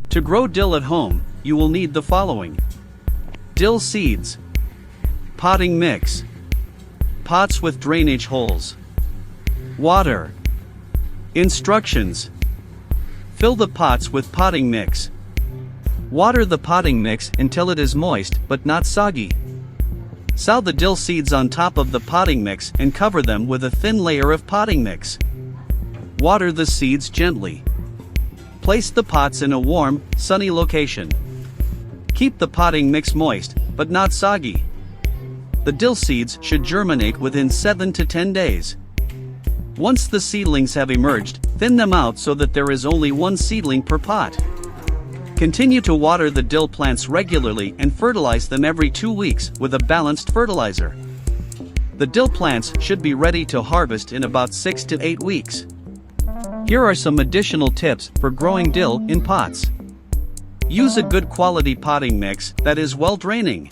To grow dill at home, you will need the following: dill seeds, potting mix, pots with drainage holes, water. Instructions: fill the pots with potting mix. Water the potting mix until it is moist but not soggy. Sow the dill seeds on top of the potting mix and cover them with a thin layer of potting mix. Water the seeds gently. Place the pots in a warm, sunny location. Keep the potting mix moist, but not soggy. The dill seeds should germinate within 7 to 10 days. Once the seedlings have emerged, thin them out so that there is only one seedling per pot. Continue to water the dill plants regularly and fertilize them every 2 weeks with a balanced fertilizer. The dill plants should be ready to harvest in about 6 to 8 weeks. Here are some additional tips for growing dill in pots. Use a good quality potting mix that is well draining.